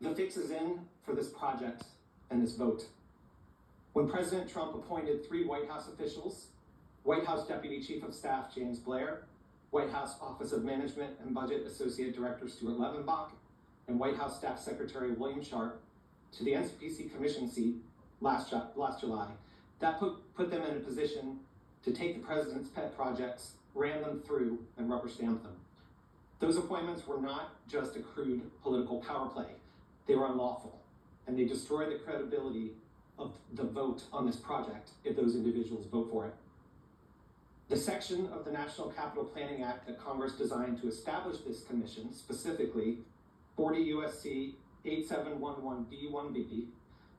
The fix is in for this project and this vote. When President Trump appointed 3 White House officials, White House Deputy Chief of Staff James Blair, White House Office of Management and Budget Associate Director Stuart Levenbach, and White House Staff Secretary William Sharp to the NCPC Commission seat last July, that put them in a position to take the president's pet projects, ram them through, and rubber stamp them. Those appointments were not just a crude political power play. They were unlawful, and they destroy the credibility of the vote on this project if those individuals vote for it. The section of the National Capital Planning Act that Congress designed to establish this commission, specifically 40 U.S.C. 8711B1B,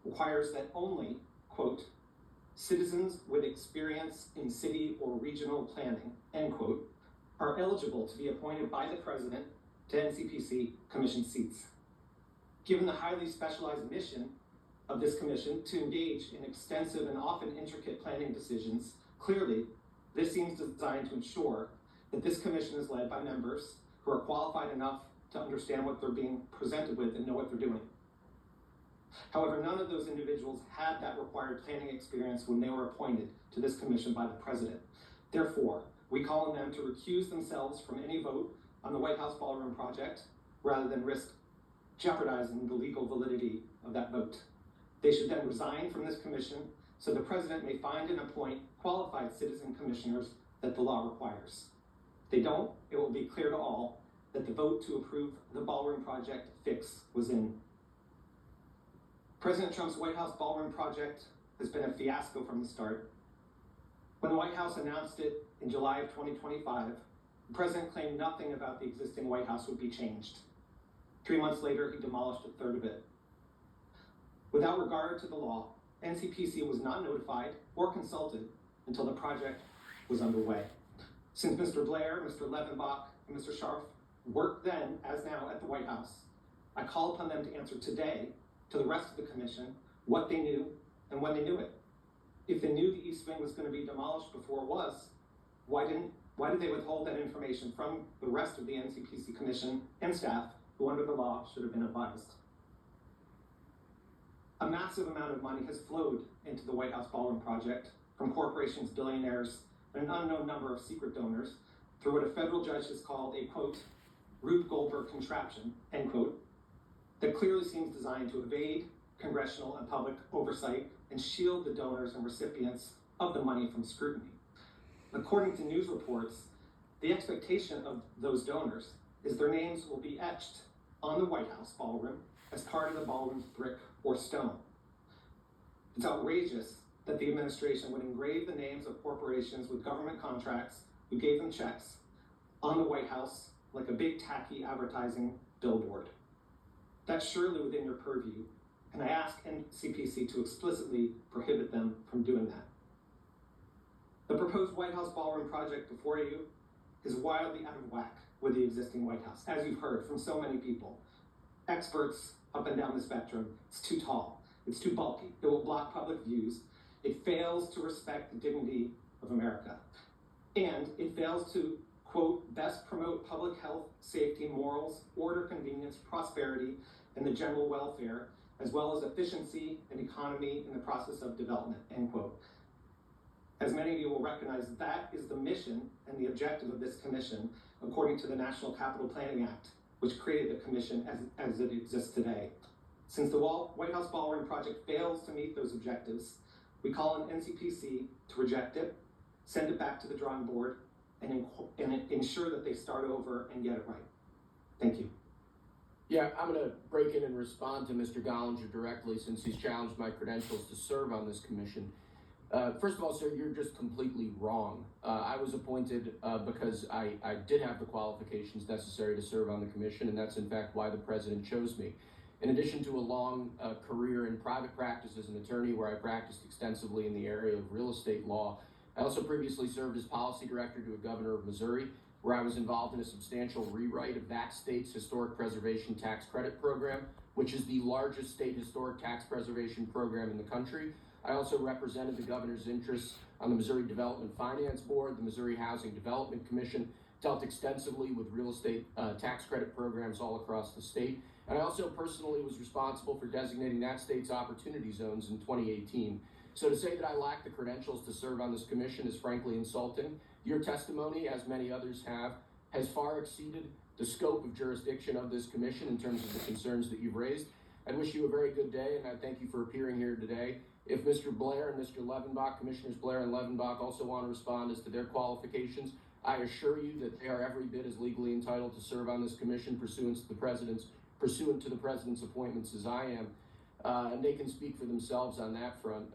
requires that only, quote, citizens with experience in city or regional planning, end quote, are eligible to be appointed by the president to NCPC commission seats. Given the highly specialized mission of this commission to engage in extensive and often intricate planning decisions, clearly, this seems designed to ensure that this commission is led by members who are qualified enough to understand what they're being presented with and know what they're doing. However, none of those individuals had that required planning experience when they were appointed to this commission by the president. Therefore, we call on them to recuse themselves from any vote on the White House Ballroom project rather than risk jeopardizing the legal validity of that vote. They should then resign from this commission so the president may find and appoint qualified citizen commissioners that the law requires. If they don't, it will be clear to all that the vote to approve the Ballroom project fix was in. President Trump's White House Ballroom project has been a fiasco from the start. When the White House announced it in July of 2025, the president claimed nothing about the existing White House would be changed. 3 months later, he demolished a third of it. Without regard to the law, NCPC was not notified or consulted until the project was underway. Since Mr. Blair, Mr. Levenbach, and Mr. Sharp worked then, as now, at the White House, I call upon them to answer today to the rest of the commission what they knew and when they knew it. If they knew the East Wing was going to be demolished before it was, why did they withhold that information from the rest of the NCPC commission and staff who under the law should have been advised? A massive amount of money has flowed into the White House Ballroom project from corporations, billionaires, and an unknown number of secret donors through what a federal judge has called a, quote, Rube Goldberg contraption, end quote, that clearly seems designed to evade congressional and public oversight and shield the donors and recipients of the money from scrutiny. According to news reports, the expectation of those donors is their names will be etched on the White House ballroom as part of the ballroom's brick or stone. It's outrageous that the administration would engrave the names of corporations with government contracts who gave them checks on the White House like a big tacky advertising billboard. That's surely within your purview, and I ask NCPC to explicitly prohibit them from doing that. The proposed White House Ballroom project before you is wildly out of whack with the existing White House, as you've heard from so many people. Experts up and down the spectrum, it's too tall, it's too bulky, it will block public views, it fails to respect the dignity of America, and it fails to, quote, best promote public health, safety, morals, order, convenience, prosperity, and the general welfare, as well as efficiency and economy in the process of development, end quote. As many of you will recognize, that is the mission and the objective of this commission, according to the National Capital Planning Act, which created the commission as it exists today. Since the White House Ballroom project fails to meet those objectives, we call on NCPC to reject it, send it back to the drawing board, and ensure that they start over and get it right. Thank you. Yeah, I'm going to break in and respond to Mr. Gollinger directly since he's challenged my credentials to serve on this commission. First of all, sir, you're just completely wrong. I was appointed because I did have the qualifications necessary to serve on the commission, and that's in fact why the president chose me. In addition to a long career in private practice as an attorney where I practiced extensively in the area of real estate law, I also previously served as policy director to a governor of Missouri, where I was involved in a substantial rewrite of that state's historic preservation tax credit program, which is the largest state historic tax preservation program in the country. I also represented the governor's interests on the Missouri Development Finance Board, the Missouri Housing Development Commission, dealt extensively with real estate tax credit programs all across the state. And I also personally was responsible for designating that state's opportunity zones in 2018. So to say that I lack the credentials to serve on this commission is frankly insulting. Your testimony, as many others have, has far exceeded the scope of jurisdiction of this commission in terms of the concerns that you've raised. I wish you a very good day, and I thank you for appearing here today. If Mr. Blair and Mr. Levenbach, Commissioners Blair and Levenbach, also want to respond as to their qualifications, I assure you that they are every bit as legally entitled to serve on this commission pursuant to the President's appointments as I am. And they can speak for themselves on that front.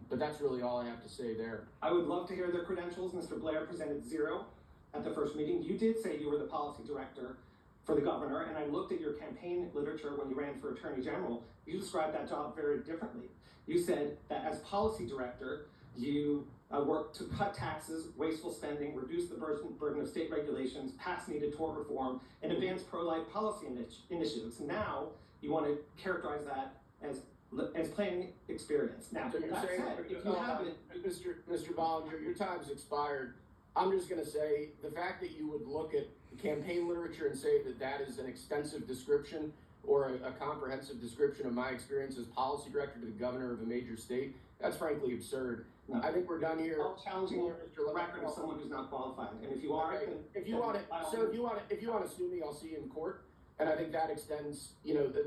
But that's really all I have to say there. I would love to hear their credentials. Mr. Blair presented 0 at the first meeting. You did say you were the policy director for the governor, and I looked at your campaign literature when you ran for Attorney General. You described that job very differently. You said that as policy director, you worked to cut taxes, wasteful spending, reduce the burden of state regulations, pass needed tort reform, and advance pro-life policy initiatives. Now, you want to characterize that as planning experience. Now, So you're that saying, said, if you haven't, Mr. Bollinger, your time's expired. I'm just going to say the fact that you would look at campaign literature and say that that is an extensive description or a comprehensive description of my experience as policy director to the governor of a major state, that's frankly absurd. No. I think we're done here. I'm challenging Mr. the record of someone who's not qualified. And if you are, Okay. then If you want to, by all sir, means. if you want to sue me, I'll see you in court. And I think that extends,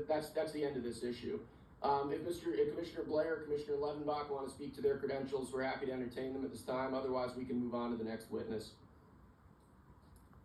that's the end of this issue. If Commissioner Blair or Commissioner Levenbach want to speak to their credentials, we're happy to entertain them at this time. Otherwise, we can move on to the next witness.